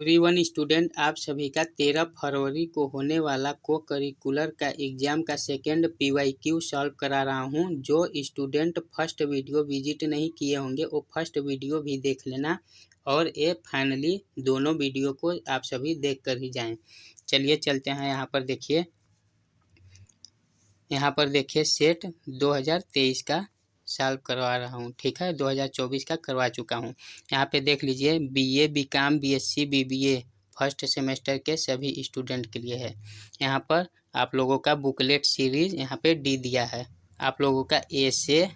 Everyone student, आप सभी का 13 फरवरी को होने वाला को करिकुलर का एग्जाम का सेकेंड PYQ सॉल्व करा रहा हूं। जो स्टूडेंट फर्स्ट वीडियो विजिट नहीं किए होंगे वो फर्स्ट वीडियो भी देख लेना और ये फाइनली दोनों वीडियो को आप सभी देख कर ही जाएं। चलिए चलते हैं। यहाँ पर देखिए सेट 2023 का सॉल्व करवा रहा हूँ। ठीक है, 2024 का करवा चुका हूँ। यहाँ पे देख लीजिए BA BCom BSc BBA first semester के सभी स्टूडेंट के लिए है। यहाँ पर आप लोगों का बुकलेट सीरीज यहाँ पे D दिया है। आप लोगों का A से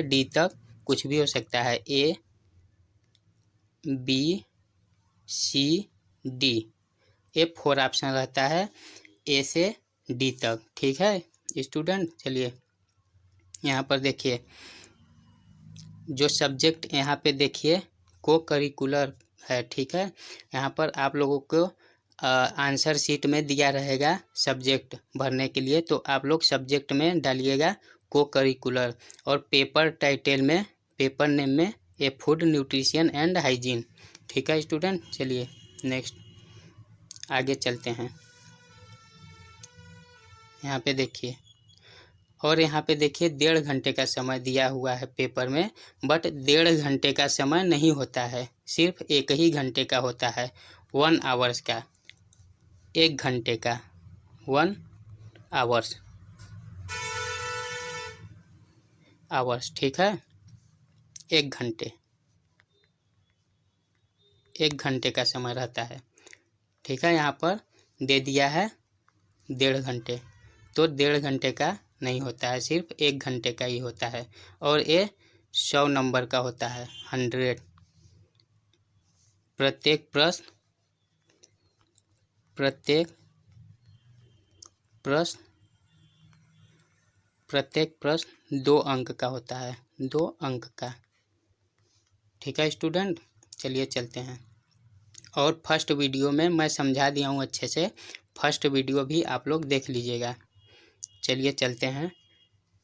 D तक कुछ भी हो सकता है। A B C D ये 4 ऑप्शन रहता है A से D तक। ठीक है स्टूडेंट, चलिए यहाँ पर देखिए जो सब्जेक्ट यहाँ पे देखिए को करिकुलर है। ठीक है, यहाँ पर आप लोगों को आंसर शीट में दिया रहेगा सब्जेक्ट भरने के लिए, तो आप लोग सब्जेक्ट में डालिएगा को करिकुलर और पेपर टाइटल में पेपर नेम में ए फूड न्यूट्रिशन एंड हाइजीन। ठीक है स्टूडेंट, चलिए नेक्स्ट आगे चलते हैं। यहाँ पे देखिए और यहाँ पे देखिए 1.5 घंटे का समय दिया हुआ है पेपर में, बट 1.5 घंटे का समय नहीं होता है, सिर्फ 1 ही घंटे का होता है। 1 आवर्स का, 1 घंटे का 1 आवर्स। ठीक है, 1 घंटे का समय रहता है। ठीक है, यहाँ पर दे दिया है 1.5 घंटे, तो 1.5 घंटे का नहीं होता है, सिर्फ 1 घंटे का ही होता है। और ये 100 नंबर का होता है, 100। प्रत्येक प्रश्न 2 अंक का होता है, 2 अंक का। ठीक है स्टूडेंट, चलिए चलते हैं। और फर्स्ट वीडियो में मैं समझा दिया हूँ अच्छे से, फर्स्ट वीडियो भी आप लोग देख लीजिएगा। चलिए चलते हैं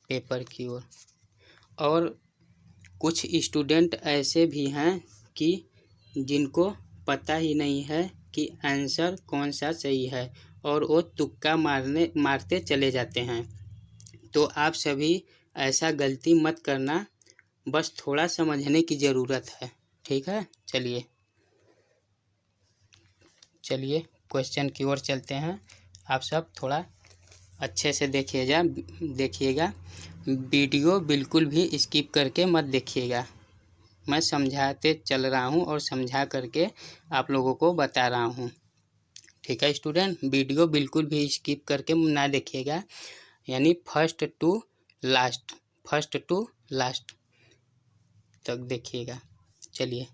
पेपर की ओर। और कुछ स्टूडेंट ऐसे भी हैं कि जिनको पता ही नहीं है कि आंसर कौन सा सही है और वो तुक्का मारते चले जाते हैं। तो आप सभी ऐसा गलती मत करना, बस थोड़ा समझने की ज़रूरत है। ठीक है, चलिए क्वेश्चन की ओर चलते हैं। आप सब थोड़ा अच्छे से देखिएगा, वीडियो बिल्कुल भी स्किप करके मत देखिएगा। मैं समझाते चल रहा हूँ और समझा करके आप लोगों को बता रहा हूँ। ठीक है स्टूडेंट, वीडियो बिल्कुल भी स्किप करके ना देखिएगा, यानी फर्स्ट टू लास्ट तक देखिएगा। चलिए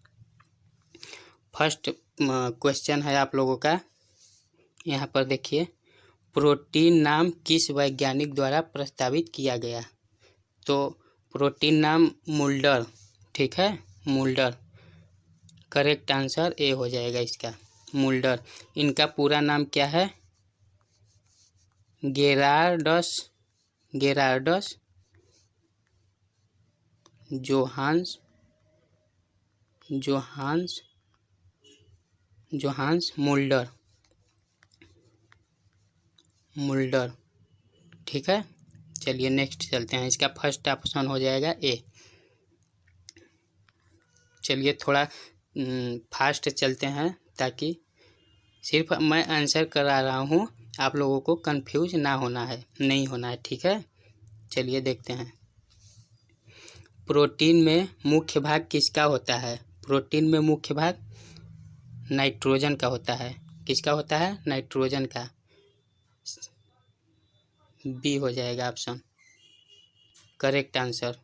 फर्स्ट क्वेश्चन है आप लोगों का। यहाँ पर देखिए, प्रोटीन नाम किस वैज्ञानिक द्वारा प्रस्तावित किया गया? तो प्रोटीन नाम मुल्डर। ठीक है, मुल्डर करेक्ट आंसर ए हो जाएगा इसका, मुल्डर। इनका पूरा नाम क्या है? Gerardus Johannes Mulder. ठीक है, चलिए नेक्स्ट चलते हैं। इसका फर्स्ट ऑप्शन हो जाएगा ए। चलिए थोड़ा फास्ट चलते हैं ताकि सिर्फ मैं आंसर करा रहा हूँ, आप लोगों को कंफ्यूज नहीं होना है। ठीक है, चलिए देखते हैं। प्रोटीन में मुख्य भाग किसका होता है? प्रोटीन में मुख्य भाग नाइट्रोजन का होता है। किसका होता है? नाइट्रोजन का। बी हो जाएगा ऑप्शन, करेक्ट आंसर।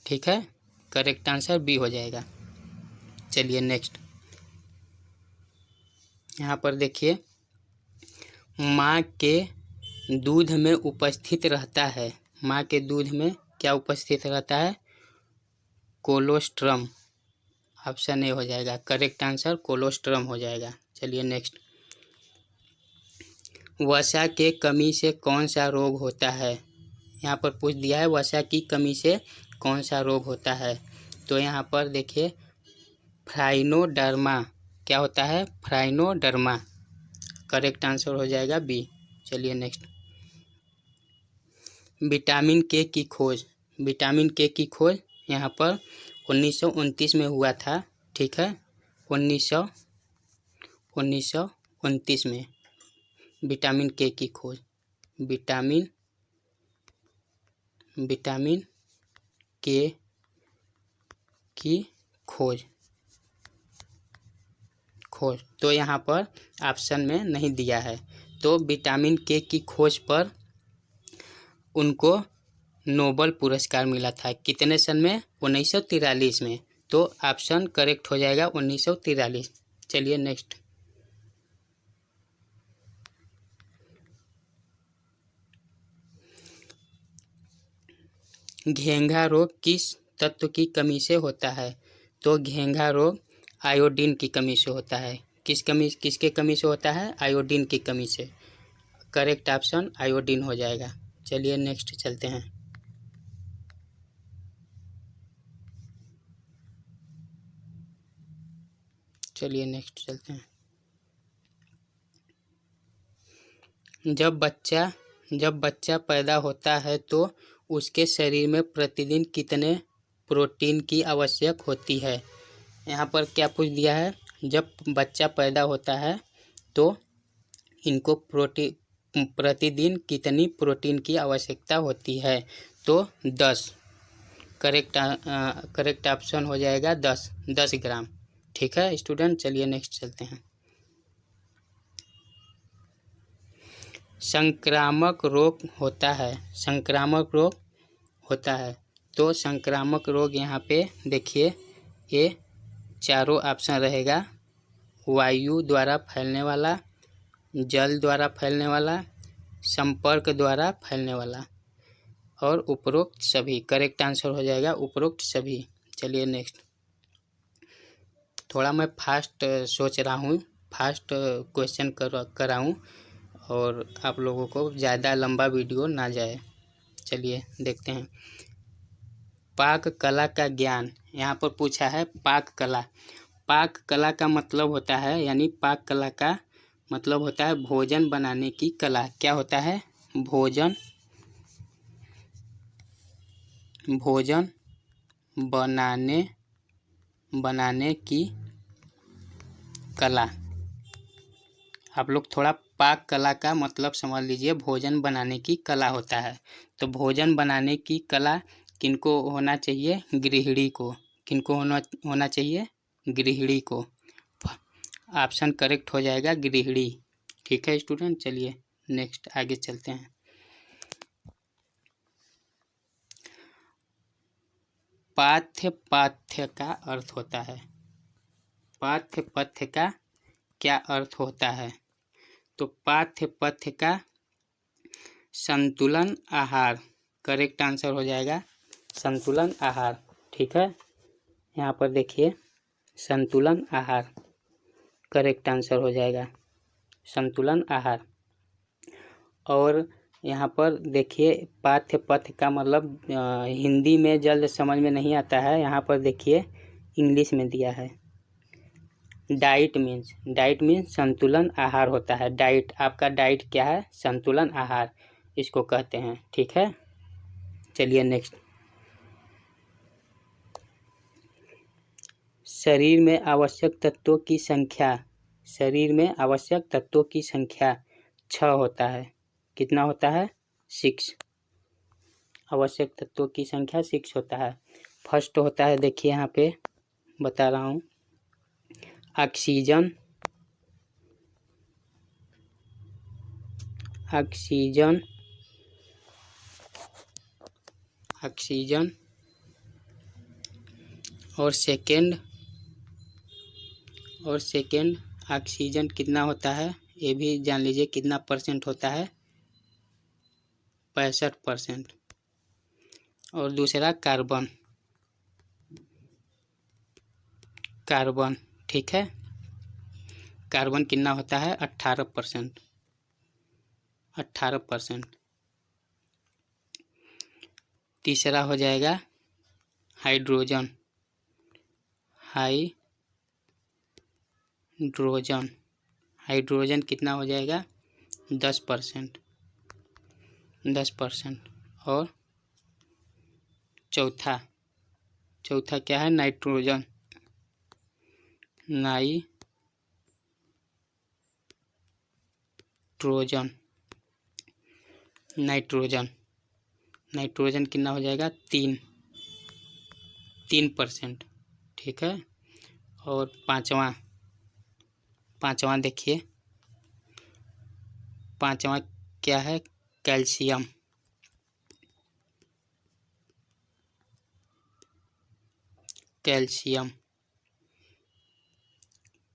ठीक है, करेक्ट आंसर बी हो जाएगा। चलिए नेक्स्ट। यहाँ पर देखिए, माँ के दूध में उपस्थित रहता है, माँ के दूध में क्या उपस्थित रहता है? कोलोस्ट्रम। ऑप्शन ए हो जाएगा, करेक्ट आंसर कोलोस्ट्रम हो जाएगा। चलिए नेक्स्ट। वसा के कमी से कौन सा रोग होता है? यहाँ पर पूछ दिया है वसा की कमी से कौन सा रोग होता है। तो यहाँ पर देखिए, फ्राइनोडर्मा क्या होता है? फ्राइनोडर्मा। करेक्ट आंसर हो जाएगा बी। चलिए नेक्स्ट, विटामिन के की खोज। विटामिन के की खोज यहाँ पर 1929 में हुआ था, ठीक है, 1929 में विटामिन के की खोज, विटामिन के की खोज तो यहाँ पर ऑप्शन में नहीं दिया है। तो विटामिन के की खोज पर उनको नोबेल पुरस्कार मिला था, कितने सन में? 1943 में। तो ऑप्शन करेक्ट हो जाएगा 1943। चलिए नेक्स्ट, घेंघा रोग किस तत्व की कमी से होता है? तो घेंघा रोग आयोडीन की कमी से होता है। किसके कमी से होता है? आयोडीन की कमी से। करेक्ट ऑप्शन आयोडीन हो जाएगा। चलिए नेक्स्ट चलते हैं, जब बच्चा पैदा होता है तो उसके शरीर में प्रतिदिन कितने प्रोटीन की आवश्यक होती है? यहाँ पर क्या पूछ दिया है? जब बच्चा पैदा होता है तो इनको प्रतिदिन कितनी प्रोटीन की आवश्यकता होती है? तो 10। करेक्ट ऑप्शन हो जाएगा 10 ग्राम। ठीक है स्टूडेंट, चलिए नेक्स्ट चलते हैं, संक्रामक रोग होता है। तो संक्रामक रोग यहाँ पे देखिए, ये चारों ऑप्शन रहेगा, वायु द्वारा फैलने वाला, जल द्वारा फैलने वाला, संपर्क द्वारा फैलने वाला और उपरोक्त सभी। करेक्ट आंसर हो जाएगा उपरोक्त सभी। चलिए नेक्स्ट, थोड़ा मैं फास्ट सोच रहा हूँ, फास्ट क्वेश्चन कराऊँ और आप लोगों को ज़्यादा लंबा वीडियो ना जाए। चलिए देखते हैं, पाक कला का ज्ञान यहाँ पर पूछा है। पाक कला का मतलब होता है, यानी पाक कला का मतलब होता है भोजन बनाने की कला। क्या होता है? भोजन बनाने की कला। आप लोग थोड़ा पाक कला का मतलब समझ लीजिए, भोजन बनाने की कला होता है। तो भोजन बनाने की कला किनको होना चाहिए? गृहिणी को। किनको होना चाहिए? गृहिणी को। ऑप्शन करेक्ट हो जाएगा गृहिणी। ठीक है स्टूडेंट, चलिए नेक्स्ट आगे चलते हैं, पाठ्य का अर्थ होता है। पाठ्य का क्या अर्थ होता है? तो पाठ्य का संतुलन आहार। करेक्ट आंसर हो जाएगा संतुलन आहार। ठीक है, यहाँ पर देखिए, संतुलन आहार करेक्ट आंसर हो जाएगा, संतुलन आहार। और यहाँ पर देखिए, पाठ्य का मतलब हिंदी में जल्द समझ में नहीं आता है। यहाँ पर देखिए इंग्लिश में दिया है, डाइट मीन्स संतुलन आहार होता है। डाइट, आपका डाइट क्या है? संतुलन आहार इसको कहते हैं। ठीक है, चलिए नेक्स्ट, शरीर में आवश्यक तत्वों की संख्या। 6 होता है। कितना होता है? 6। आवश्यक तत्वों की संख्या 6 होता है। फर्स्ट होता है, देखिए यहाँ पे बता रहा हूँ, ऑक्सीजन, और सेकेंड ऑक्सीजन कितना होता है? ये भी जान लीजिए कितना परसेंट होता है? 65%। और दूसरा कार्बन। ठीक है, कार्बन कितना होता है? 18%। तीसरा हो जाएगा हाइड्रोजन। हाइड्रोजन, हाइड्रोजन कितना हो जाएगा 10%, 10%। और चौथा क्या है नाइट्रोजन, नाइट्रोजन कितना हो जाएगा 3%, ठीक है। और पांचवा देखिए, पांचवा क्या है कैल्शियम,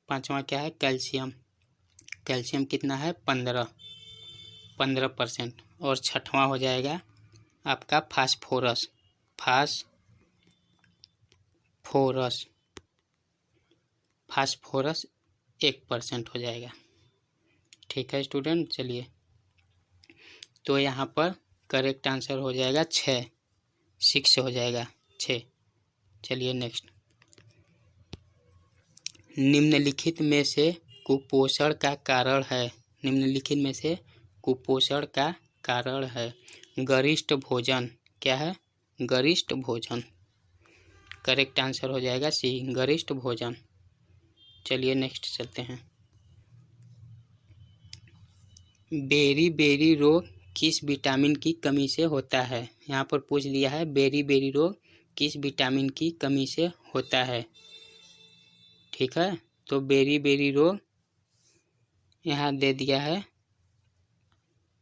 पांचवा क्या है कैल्शियम कितना है 15%। और छठवां हो जाएगा आपका फास्फोरस 1% हो जाएगा, ठीक है स्टूडेंट। चलिए, तो यहाँ पर करेक्ट आंसर हो जाएगा 6 हो जाएगा 6। चलिए नेक्स्ट, निम्नलिखित में से कुपोषण का कारण है, निम्नलिखित में से कुपोषण का कारण है गरिष्ठ भोजन, क्या है गरिष्ठ भोजन, करेक्ट आंसर हो जाएगा सी गरिष्ठ भोजन। चलिए नेक्स्ट चलते हैं, बेरी रोग किस विटामिन की कमी से होता है, यहाँ पर पूछ दिया है बेरी रोग किस विटामिन की कमी से होता है, ठीक है। तो बेरी रोग यहाँ दे दिया है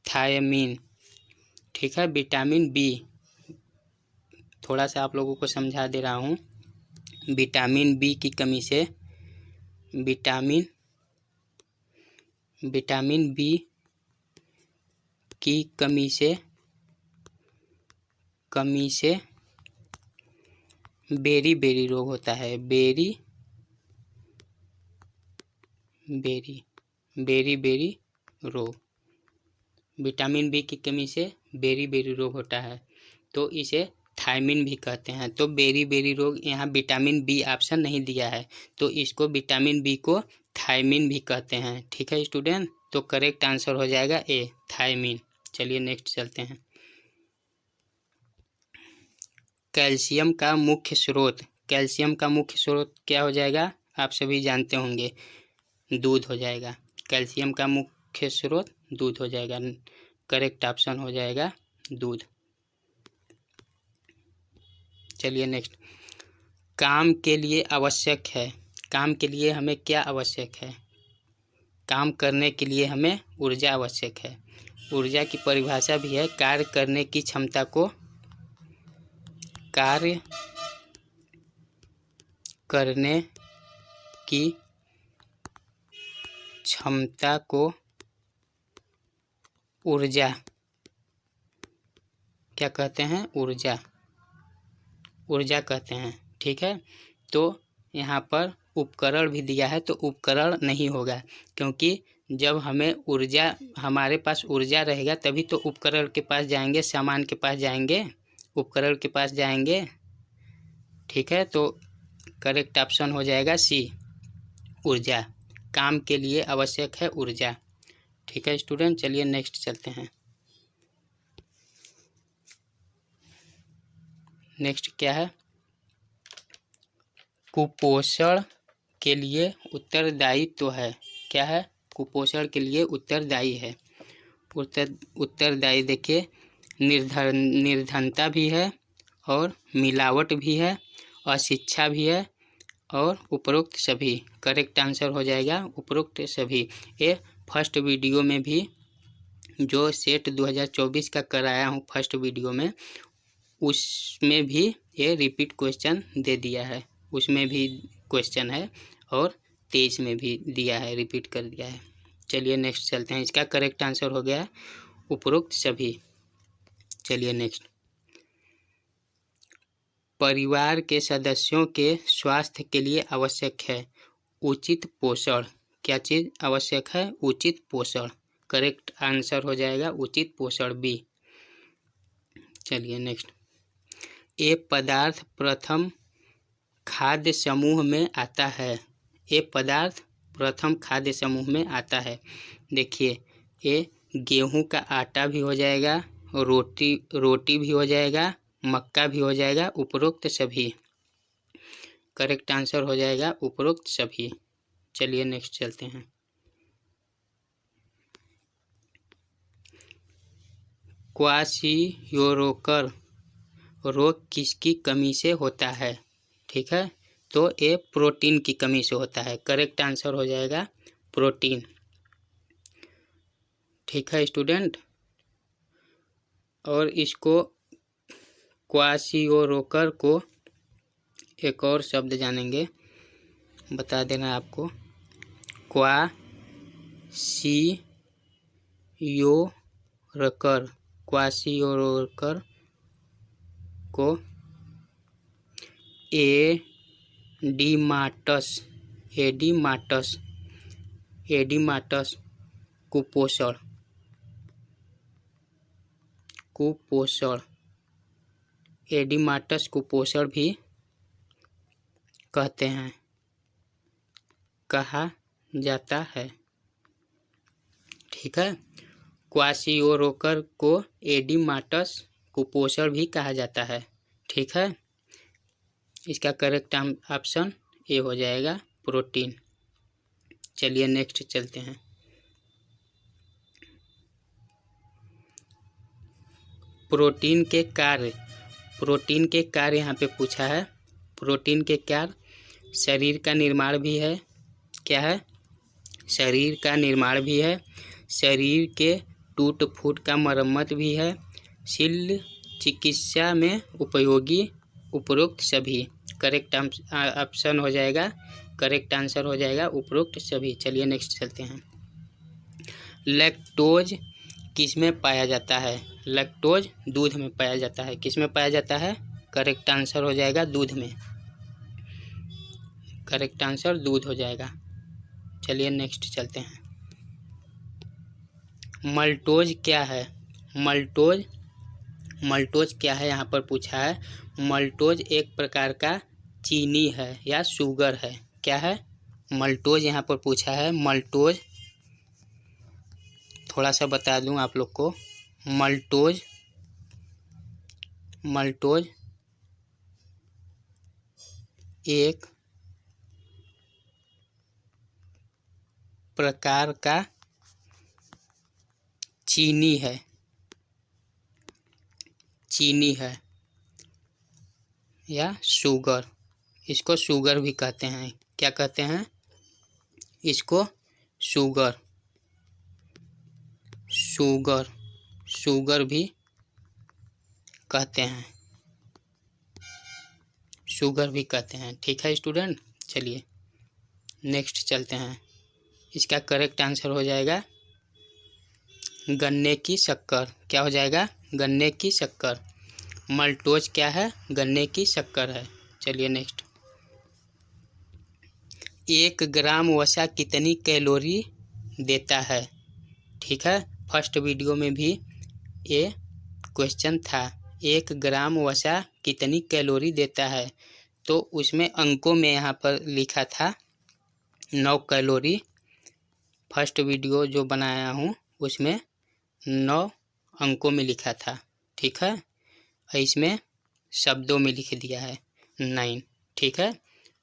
थायमीन, ठीक है। विटामिन बी, थोड़ा सा आप लोगों को समझा दे रहा हूँ, विटामिन बी की कमी से, विटामिन बी की कमी से बेरी रोग होता है, बेरी रोग, विटामिन बी की कमी से बेरी रोग होता है, तो इसे थायमीन भी कहते हैं। तो बेरी रोग, यहाँ विटामिन बी ऑप्शन नहीं दिया है, तो इसको विटामिन बी को थायमीन भी कहते हैं, ठीक है स्टूडेंट। तो करेक्ट आंसर हो जाएगा ए थायमीन। चलिए नेक्स्ट चलते हैं, कैल्शियम का मुख्य स्रोत क्या हो जाएगा, आप सभी जानते होंगे दूध हो जाएगा, कैल्शियम का मुख्य स्रोत दूध हो जाएगा, करेक्ट ऑप्शन हो जाएगा दूध। चलिए नेक्स्ट, काम के लिए आवश्यक है, काम के लिए हमें क्या आवश्यक है, काम करने के लिए हमें ऊर्जा आवश्यक है। ऊर्जा की परिभाषा भी है कार्य करने की क्षमता को, कार्य करने की क्षमता को ऊर्जा क्या कहते हैं, ऊर्जा कहते हैं, ठीक है। तो यहाँ पर उपकरण भी दिया है, तो उपकरण नहीं होगा, क्योंकि जब हमें ऊर्जा, हमारे पास ऊर्जा रहेगा तभी तो उपकरण के पास जाएंगे, सामान के पास जाएंगे, उपकरण के पास जाएंगे, ठीक है। तो करेक्ट ऑप्शन हो जाएगा सी ऊर्जा, काम के लिए आवश्यक है ऊर्जा, ठीक है स्टूडेंट। चलिए नेक्स्ट चलते हैं, नेक्स्ट क्या है, कुपोषण के लिए उत्तरदायी तो है, क्या है कुपोषण के लिए उत्तरदायी है, उत्तरदायी देखिए निर्धनता भी है और मिलावट भी है, अशिक्षा भी है और उपरोक्त सभी, करेक्ट आंसर हो जाएगा उपरोक्त सभी। ये फर्स्ट वीडियो में भी जो सेट 2024 का कराया हूँ फर्स्ट वीडियो में, उसमें भी ये रिपीट क्वेश्चन दे दिया है, उसमें भी क्वेश्चन है और 23 में भी दिया है, रिपीट कर दिया है। चलिए नेक्स्ट चलते हैं, इसका करेक्ट आंसर हो गया उपरोक्त सभी। चलिए नेक्स्ट, परिवार के सदस्यों के स्वास्थ्य के लिए आवश्यक है उचित पोषण, क्या चीज़ आवश्यक है उचित पोषण, करेक्ट आंसर हो जाएगा उचित पोषण बी। चलिए नेक्स्ट, ये पदार्थ प्रथम खाद्य समूह में आता है, ये पदार्थ प्रथम खाद्य समूह में आता है। देखिए, ये गेहूं का आटा भी हो जाएगा, रोटी भी हो जाएगा, मक्का भी हो जाएगा, उपरोक्त सभी। करेक्ट आंसर हो जाएगा उपरोक्त सभी। चलिए नेक्स्ट चलते हैं। क्वाशियोरोकर रोग किसकी कमी से होता है? ठीक है, तो ये प्रोटीन की कमी से होता है। करेक्ट आंसर हो जाएगा प्रोटीन। ठीक है स्टूडेंट, और इसको क्वाशियोरोकर को एक और शब्द जानेंगे, बता देना आपको। क्वाशियोरोकर को एडिमाटस कुपोषण एडिमाटस कुपोषण भी कहते हैं, कहा जाता है। ठीक है, क्वाशियोरोकर को एडिमाटस कुपोषण भी कहा जाता है। ठीक है, इसका करेक्ट ऑप्शन ए हो जाएगा प्रोटीन। चलिए नेक्स्ट चलते हैं। प्रोटीन के कार्य यहाँ पे पूछा है। प्रोटीन के कार्य शरीर का निर्माण भी है। क्या है? शरीर का निर्माण भी है, शरीर के टूट फूट का मरम्मत भी है, शल्य चिकित्सा में उपयोगी, उपरोक्त सभी। करेक्ट ऑप्शन हो जाएगा, करेक्ट आंसर हो जाएगा उपरोक्त सभी। चलिए नेक्स्ट चलते हैं। लैक्टोज किस में पाया जाता है? लैक्टोज दूध में पाया जाता है। किस में पाया जाता है? करेक्ट आंसर हो जाएगा दूध में। करेक्ट आंसर दूध हो जाएगा। चलिए नेक्स्ट चलते हैं। मल्टोज क्या है? मल्टोज क्या है यहाँ पर पूछा है। मल्टोज एक प्रकार का चीनी है या शुगर है। क्या है? मल्टोज यहाँ पर पूछा है। मल्टोज थोड़ा सा बता दूं आप लोग को। मल्टोज एक प्रकार का चीनी है या शुगर। इसको शुगर भी कहते हैं। क्या कहते हैं? इसको शुगर भी कहते हैं। शुगर भी कहते हैं। ठीक है स्टूडेंट, चलिए नेक्स्ट चलते हैं। इसका करेक्ट आंसर हो जाएगा गन्ने की शक्कर। क्या हो जाएगा? गन्ने की शक्कर। मल्टोज क्या है? गन्ने की शक्कर है। चलिए नेक्स्ट। 1 ग्राम वसा कितनी कैलोरी देता है? ठीक है, फर्स्ट वीडियो में भी ये क्वेश्चन था। 1 ग्राम वसा कितनी कैलोरी देता है? तो उसमें अंकों में यहाँ पर लिखा था 9 कैलोरी। फर्स्ट वीडियो जो बनाया हूँ उसमें 9 अंकों में लिखा था। ठीक है, इसमें शब्दों में लिख दिया है 9। ठीक है,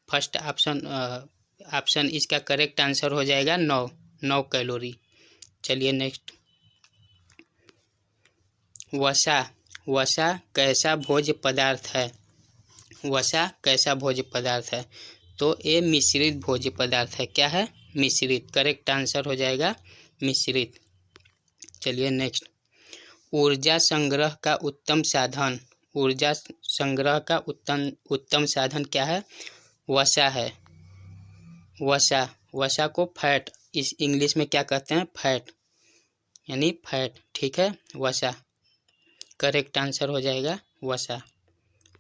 फर्स्ट ऑप्शन इसका करेक्ट आंसर हो जाएगा 9 कैलोरी। चलिए नेक्स्ट। वसा कैसा भोज्य पदार्थ है? वसा कैसा भोज्य पदार्थ है? तो ये मिश्रित भोज्य पदार्थ है। क्या है? मिश्रित। करेक्ट आंसर हो जाएगा मिश्रित। चलिए नेक्स्ट। ऊर्जा संग्रह का उत्तम साधन क्या है? वसा है। वसा को फैट, इस इंग्लिश में क्या कहते हैं? फैट, यानी फैट। ठीक है, वसा। करेक्ट आंसर हो जाएगा वसा,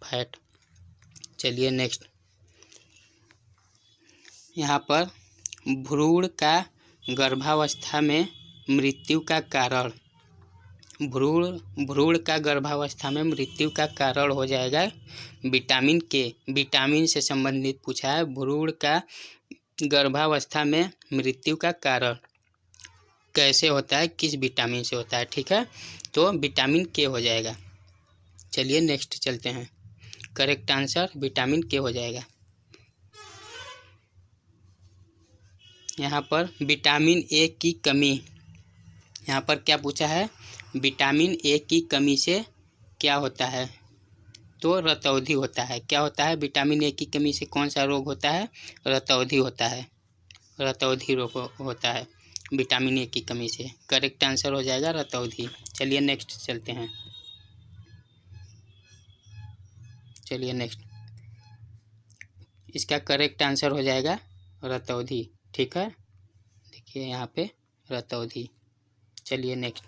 फैट। चलिए नेक्स्ट। यहाँ पर भ्रूण का गर्भावस्था में मृत्यु का कारण, भ्रूण का गर्भावस्था में मृत्यु का कारण हो जाएगा विटामिन के। विटामिन से संबंधित पूछा है। भ्रूण का गर्भावस्था में मृत्यु का कारण कैसे होता है, किस विटामिन से होता है। ठीक है, तो विटामिन के हो जाएगा। चलिए नेक्स्ट चलते हैं। करेक्ट आंसर विटामिन के हो जाएगा। यहाँ पर विटामिन ए की कमी, यहाँ पर क्या पूछा है, विटामिन ए की कमी से क्या होता है, तो रतौंधी होता है। क्या होता है, विटामिन ए की कमी से कौन सा रोग होता है, रतौंधी होता है। रतौंधी रोग होता है विटामिन ए की कमी से। करेक्ट आंसर हो जाएगा रतौंधी। चलिए नेक्स्ट चलते हैं। चलिए नेक्स्ट, इसका करेक्ट आंसर हो जाएगा रतौंधी। ठीक है, देखिए यहाँ पे रतौंधी। चलिए नेक्स्ट,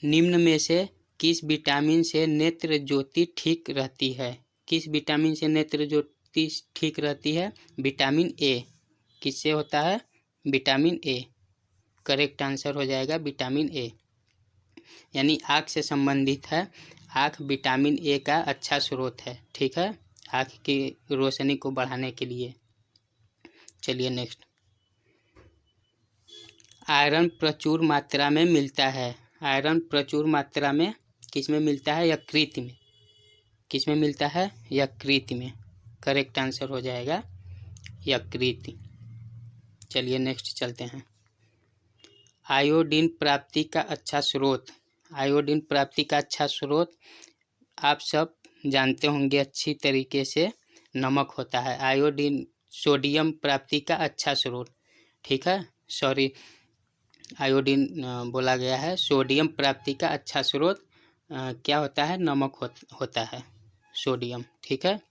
निम्न में से किस विटामिन से नेत्र ज्योति ठीक रहती है। किस विटामिन से नेत्र ज्योति ठीक रहती है, विटामिन ए। किससे होता है, विटामिन ए। करेक्ट आंसर हो जाएगा विटामिन ए, यानी आँख से संबंधित है। आँख विटामिन ए का अच्छा स्रोत है। ठीक है, आँख की रोशनी को बढ़ाने के लिए। चलिए नेक्स्ट, आयरन प्रचुर मात्रा में मिलता है। आयरन प्रचुर मात्रा में किस में मिलता है, यकृत में। किस में मिलता है, यकृत में। करेक्ट आंसर हो जाएगा यकृत। चलिए नेक्स्ट चलते हैं। आयोडीन प्राप्ति का अच्छा स्रोत। आयोडीन प्राप्ति का अच्छा स्रोत आप सब जानते होंगे अच्छी तरीके से, नमक होता है। आयोडीन, सोडियम प्राप्ति का अच्छा स्रोत। ठीक है, सॉरी आयोडीन बोला गया है। सोडियम प्राप्ति का अच्छा स्रोत क्या होता है, नमक होता है, सोडियम। ठीक है,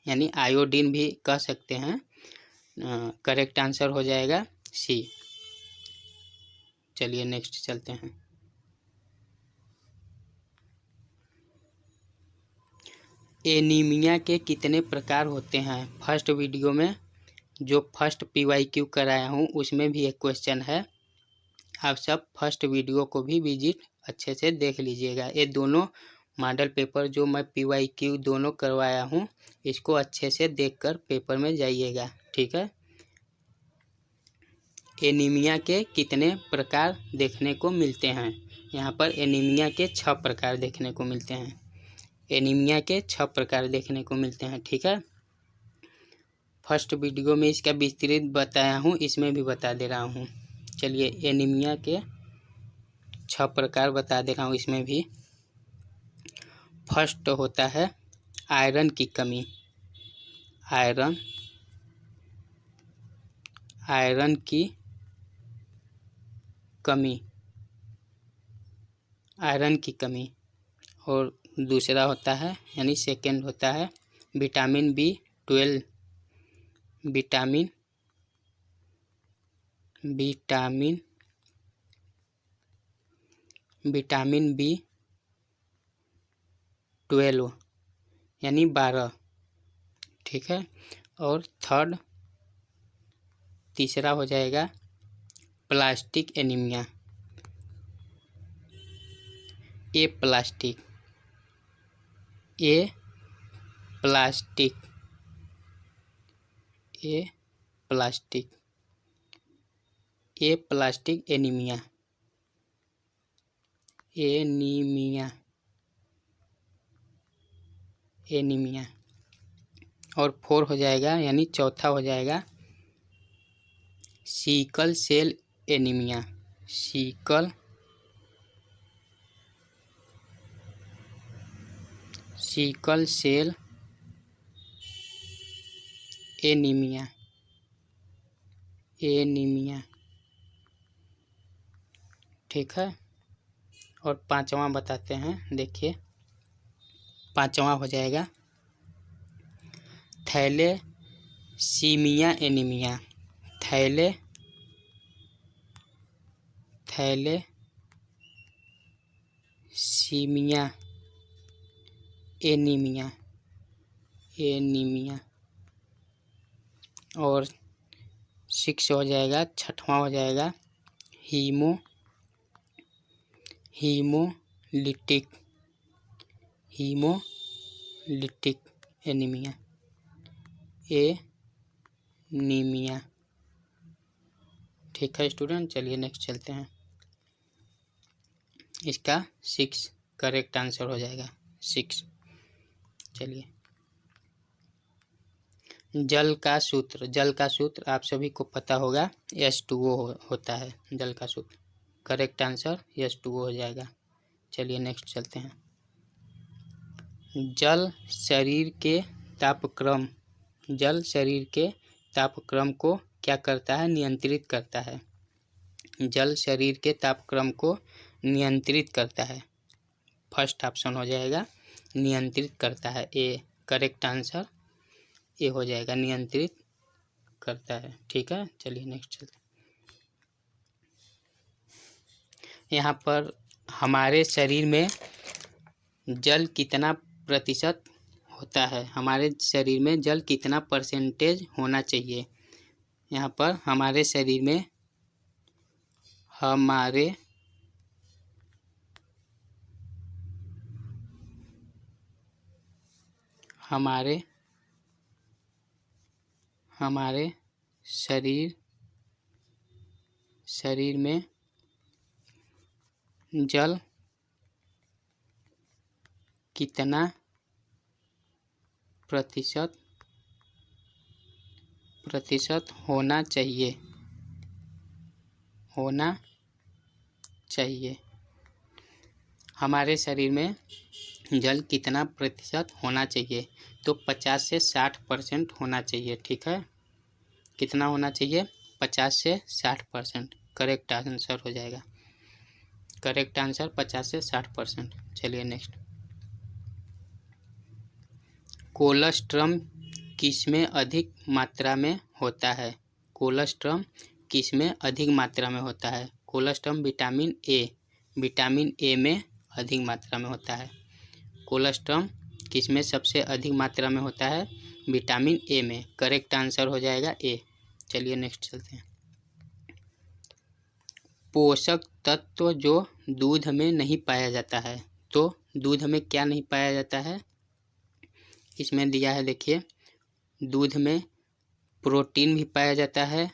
यानी आयोडीन भी कह सकते हैं। करेक्ट आंसर हो जाएगा सी। चलिए नेक्स्ट चलते हैं। एनीमिया के कितने प्रकार होते हैं। फर्स्ट वीडियो में जो फर्स्ट PYQ कराया हूँ उसमें भी एक क्वेश्चन है। आप सब फर्स्ट वीडियो को भी विजिट अच्छे से देख लीजिएगा। ये दोनों मॉडल पेपर जो मैं PYQ दोनों करवाया हूँ, इसको अच्छे से देखकर पेपर में जाइएगा। ठीक है, एनीमिया के कितने प्रकार देखने को मिलते हैं। यहाँ पर एनीमिया के 6 प्रकार देखने को मिलते हैं। एनीमिया के 6 प्रकार देखने को मिलते हैं। ठीक है, फर्स्ट वीडियो में इसका विस्तृत बताया हूँ, इसमें भी बता दे रहा हूँ। चलिए एनीमिया के 6 प्रकार बता दे रहा हूँ इसमें भी। फर्स्ट होता है आयरन की कमी। आयरन की कमी, आयरन की कमी। और दूसरा होता है, यानी सेकंड होता है विटामिन B12। विटामिन B12 यानी 12। ठीक है, और तीसरा हो जाएगा plastic anaemia. Aplastic anaemia. और 4 हो जाएगा, यानी चौथा हो जाएगा sickle cell anaemia. Sickle cell anaemia. ठीक है, और 5वां बताते हैं। देखिए 5वां हो जाएगा थैलेसीमिया एनीमिया। Thalassaemia anaemia. और 6 हो जाएगा, 6वां हो जाएगा हीमोलिटिक लिटिक एनीमिया, एनीमिया। ठीक है स्टूडेंट, चलिए नेक्स्ट चलते हैं। इसका 6 करेक्ट आंसर हो जाएगा, 6। चलिए, जल का सूत्र आप सभी को पता होगा, H2O होता है जल का सूत्र। करेक्ट आंसर H2O हो जाएगा। चलिए नेक्स्ट चलते हैं। जल शरीर के तापक्रम को क्या करता है? नियंत्रित करता है। जल शरीर के तापक्रम को नियंत्रित करता है। फर्स्ट ऑप्शन हो जाएगा नियंत्रित करता है, ए। करेक्ट आंसर ए हो जाएगा, नियंत्रित करता है। ठीक है, चलिए नेक्स्ट चलते हैं। यहाँ पर हमारे शरीर में जल कितना प्रतिशत होता है? हमारे शरीर में जल कितना परसेंटेज होना चाहिए? यहाँ पर हमारे शरीर में हमारे शरीर में जल कितना प्रतिशत होना चाहिए? हमारे शरीर में जल कितना प्रतिशत होना चाहिए? तो 50 से 60% होना चाहिए। ठीक है, कितना होना चाहिए? 50 से 60%। करेक्ट आंसर हो जाएगा। करेक्ट आंसर 50 से 60%। चलिए नेक्स्ट। कोलेस्ट्रम किसमें अधिक मात्रा में होता है? कोलेस्ट्रम किसमें अधिक मात्रा में होता है? कोलेस्ट्रम विटामिन ए में अधिक मात्रा में होता है। कोलेस्ट्रम किसमें सबसे अधिक मात्रा में होता है? विटामिन ए में। करेक्ट आंसर हो जाएगा ए। चलिए नेक्स्ट चलते हैं। पोषक तत्व जो दूध में नहीं पाया जाता है, तो दूध में क्या नहीं पाया जाता है? इसमें दिया है, देखिए, दूध में प्रोटीन भी पाया जाता है,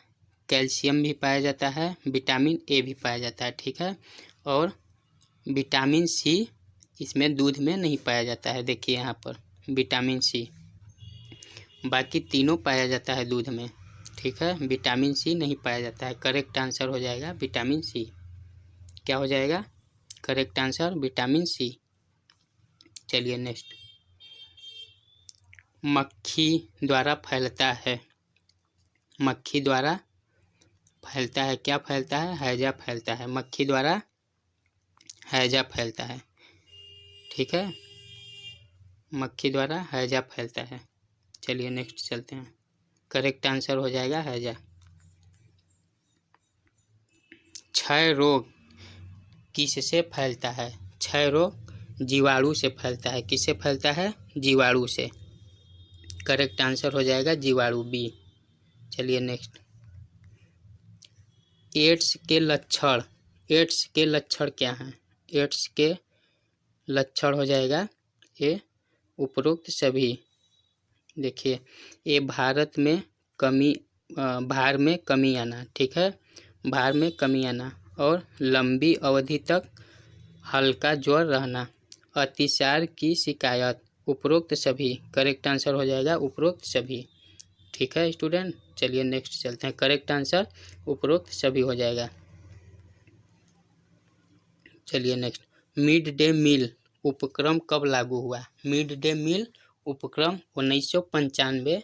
कैल्शियम भी पाया जाता है, विटामिन ए भी पाया जाता है। ठीक है, और विटामिन सी इसमें दूध में नहीं पाया जाता है। देखिए यहाँ पर विटामिन सी, बाकी तीनों पाया जाता है दूध में। ठीक है, विटामिन सी नहीं पाया जाता है। करेक्ट आंसर हो जाएगा विटामिन सी। क्या हो जाएगा? Correct answer vitamin C. चलिए नेक्स्ट। मक्खी द्वारा फैलता है। मक्खी द्वारा फैलता है, क्या फैलता है? हैजा फैलता है। मक्खी द्वारा हैजा फैलता है। ठीक है, मक्खी द्वारा हैजा फैलता है। चलिए नेक्स्ट चलते हैं। करेक्ट आंसर हो जाएगा हैजा। क्षय रोग किससे फैलता है? क्षय रोग जीवाणु से फैलता है। किससे फैलता है? जीवाणु से। करेक्ट आंसर हो जाएगा जीवाणु, बी। चलिए नेक्स्ट। एड्स के लक्षण क्या हैं? एड्स के लक्षण हो जाएगा ए, उपरोक्त सभी। देखिए, ये भार में कमी आना। ठीक है, भार में कमी आना, और लंबी अवधि तक हल्का ज्वर रहना, अतिसार की शिकायत, उपरोक्त सभी। करेक्ट आंसर हो जाएगा उपरोक्त सभी। ठीक है स्टूडेंट, चलिए नेक्स्ट चलते हैं। करेक्ट आंसर उपरोक्त सभी हो जाएगा। चलिए नेक्स्ट। मिड डे मील उपक्रम कब लागू हुआ? मिड डे मील उपक्रम 1995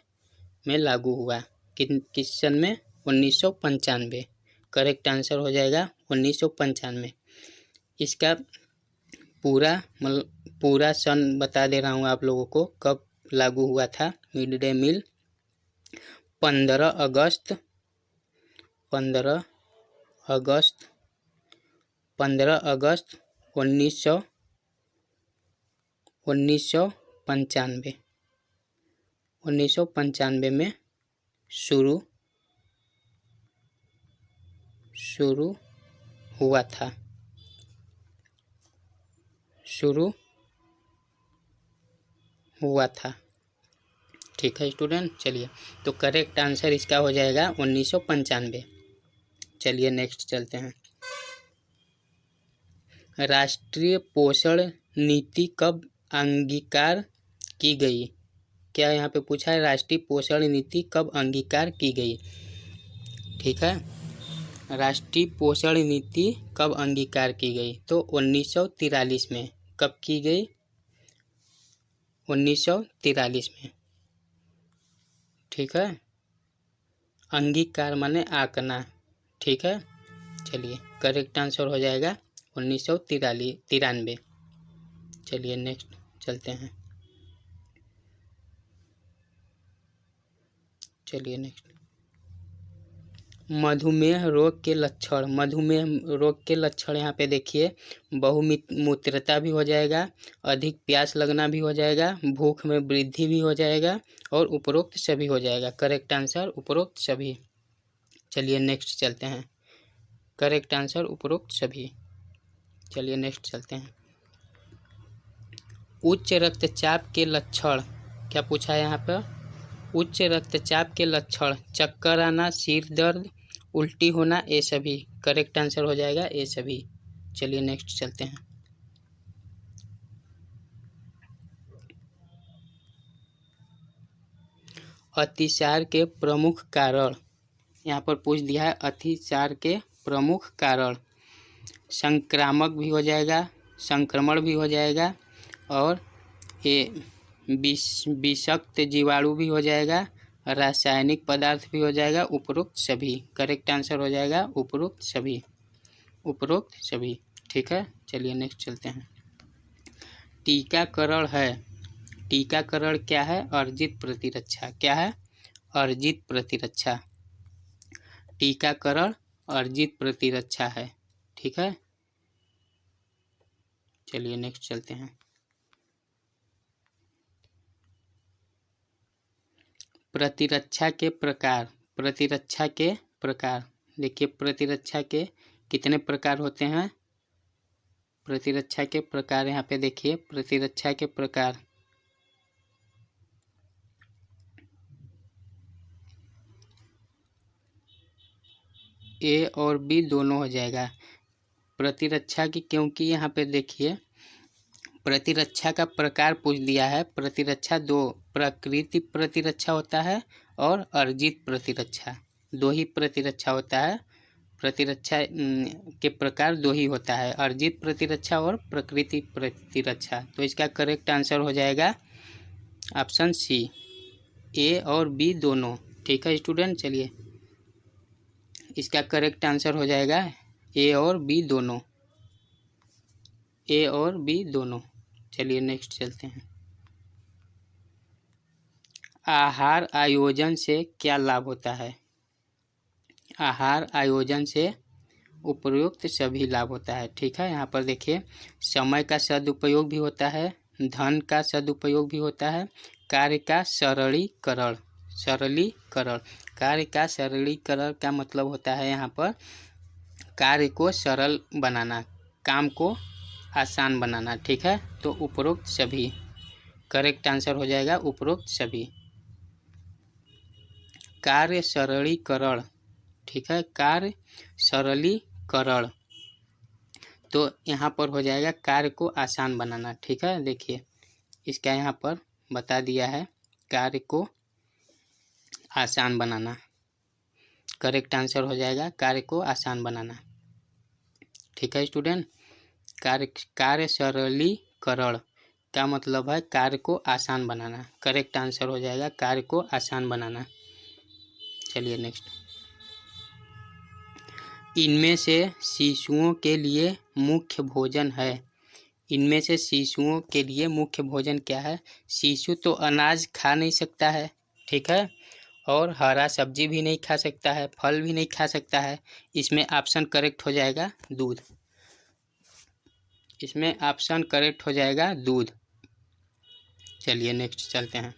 में लागू हुआ। किस सन में? 1995। करेक्ट आंसर हो जाएगा 1995। इसका पूरा सन बता दे रहा हूँ आप लोगों को, कब लागू हुआ था मिड डे मील। 15 अगस्त 1995 में शुरू हुआ था। हुआ था। ठीक है स्टूडेंट, चलिए तो करेक्ट आंसर इसका हो जाएगा 1995। चलिए नेक्स्ट चलते हैं। राष्ट्रीय पोषण नीति कब अंगीकार की गई? क्या यहाँ पे पूछा है, राष्ट्रीय पोषण नीति कब अंगीकार की गई? ठीक है, राष्ट्रीय पोषण नीति कब अंगीकार की गई? तो 1943 में। कब की गई? 1943 में। ठीक है, अंगीकार माने आंकना। ठीक है, चलिए करेक्ट आंसर हो जाएगा 1993। चलिए नेक्स्ट चलते हैं। चलिए नेक्स्ट, मधुमेह रोग के लक्षण। मधुमेह रोग के लक्षण यहाँ पे देखिए, बहुमूत्रता भी हो जाएगा, अधिक प्यास लगना भी हो जाएगा, भूख में वृद्धि भी हो जाएगा और उपरोक्त सभी हो जाएगा। करेक्ट आंसर उपरोक्त सभी। चलिए नेक्स्ट चलते हैं। करेक्ट आंसर उपरोक्त सभी। चलिए नेक्स्ट चलते हैं। उच्च रक्तचाप के लक्षण। क्या पूछा है यहाँ पर? उच्च रक्तचाप के लक्षण, चक्कर आना, सिर दर्द, उल्टी होना, ये सभी। करेक्ट आंसर हो जाएगा ये सभी। चलिए नेक्स्ट चलते हैं। अतिसार के प्रमुख कारण। यहाँ पर पूछ दिया है अतिसार के प्रमुख कारण। संक्रामक भी हो जाएगा, संक्रमण भी हो जाएगा और ये विषाक्त जीवाणु भी हो जाएगा, रासायनिक पदार्थ भी हो जाएगा, उपरोक्त सभी। करेक्ट आंसर हो जाएगा उपरोक्त सभी। उपरोक्त सभी। ठीक है, चलिए नेक्स्ट चलते हैं। टीकाकरण है। टीकाकरण क्या है? अर्जित प्रतिरक्षा। क्या है? अर्जित प्रतिरक्षा। टीकाकरण अर्जित प्रतिरक्षा है। ठीक है, चलिए नेक्स्ट चलते हैं। प्रतिरक्षा के प्रकार। प्रतिरक्षा के प्रकार देखिए, प्रतिरक्षा के कितने प्रकार होते हैं? प्रतिरक्षा के प्रकार यहाँ पे देखिए, प्रतिरक्षा के प्रकार ए और बी दोनों हो जाएगा। प्रतिरक्षा की, क्योंकि यहाँ पे देखिए प्रतिरक्षा का प्रकार पूछ दिया है। प्रतिरक्षा दो, प्राकृतिक प्रतिरक्षा होता है और अर्जित प्रतिरक्षा, दो ही प्रतिरक्षा होता है। प्रतिरक्षा के प्रकार दो ही होता है, अर्जित प्रतिरक्षा और प्राकृतिक प्रतिरक्षा। तो इसका करेक्ट आंसर हो जाएगा ऑप्शन सी, ए और बी दोनों। ठीक है स्टूडेंट, चलिए इसका करेक्ट आंसर हो जाएगा ए और बी दोनों। ए और बी दोनों। चलिए नेक्स्ट चलते हैं। आहार आयोजन से क्या लाभ होता है? आहार आयोजन से उपयुक्त सभी लाभ होता है। ठीक है, यहाँ पर देखिए, समय का सदुपयोग भी होता है, धन का सदुपयोग भी होता है, कार्य का सरलीकरण। सरलीकरण, कार्य का सरलीकरण का मतलब होता है यहाँ पर कार्य को सरल बनाना, काम को आसान बनाना। ठीक है, तो उपरोक्त सभी। करेक्ट आंसर हो जाएगा उपरोक्त सभी। कार्य सरलीकरण। ठीक है, कार्य सरलीकरण, तो यहाँ पर हो जाएगा कार्य को आसान बनाना। ठीक है, देखिए इसका यहाँ पर बता दिया है, कार्य को आसान बनाना। करेक्ट आंसर हो जाएगा कार्य को आसान बनाना। ठीक है स्टूडेंट, कार्य सरलीकरण का मतलब है कार्य को आसान बनाना। करेक्ट आंसर हो जाएगा कार्य को आसान बनाना। चलिए नेक्स्ट। इनमें से शिशुओं के लिए मुख्य भोजन है। इनमें से शिशुओं के लिए मुख्य भोजन क्या है? शिशु तो अनाज खा नहीं सकता है, ठीक है, और हरा सब्जी भी नहीं खा सकता है, फल भी नहीं खा सकता है। इसमें ऑप्शन करेक्ट हो जाएगा दूध। इसमें ऑप्शन करेक्ट हो जाएगा दूध। चलिए नेक्स्ट चलते हैं।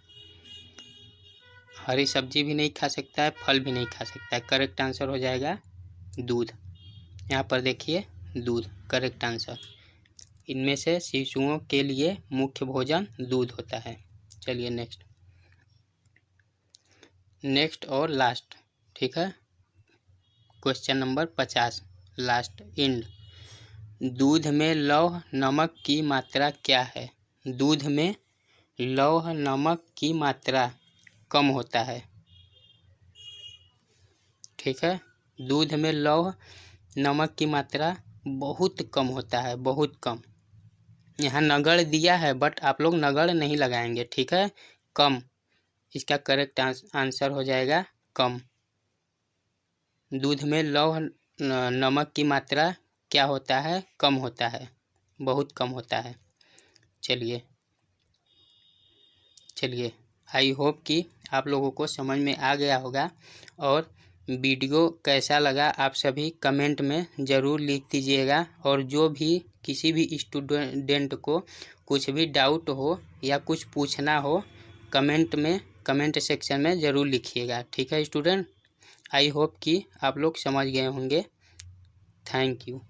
हरी सब्जी भी नहीं खा सकता है, फल भी नहीं खा सकता है। करेक्ट आंसर हो जाएगा दूध। यहाँ पर देखिए दूध करेक्ट आंसर। इनमें से शिशुओं के लिए मुख्य भोजन दूध होता है। चलिए नेक्स्ट और लास्ट, ठीक है। Question number 50 last and. दूध में लौह नमक की मात्रा क्या है? दूध में लौह नमक की मात्रा कम होता है, ठीक है। दूध में लौह नमक की मात्रा बहुत कम होता है, बहुत कम। यहाँ नगड़ दिया है बट आप लोग नगड़ नहीं लगाएंगे, ठीक है। कम, इसका करेक्ट आंसर हो जाएगा कम। दूध में लौह नमक की मात्रा क्या होता है? कम होता है, बहुत कम होता है। चलिए आई होप कि आप लोगों को समझ में आ गया होगा। और वीडियो कैसा लगा आप सभी कमेंट में ज़रूर लिख दीजिएगा। और जो भी किसी भी स्टूडेंट को कुछ भी डाउट हो या कुछ पूछना हो कमेंट सेक्शन में ज़रूर लिखिएगा, ठीक है स्टूडेंट। आई होप कि आप लोग समझ गए होंगे। Thank you.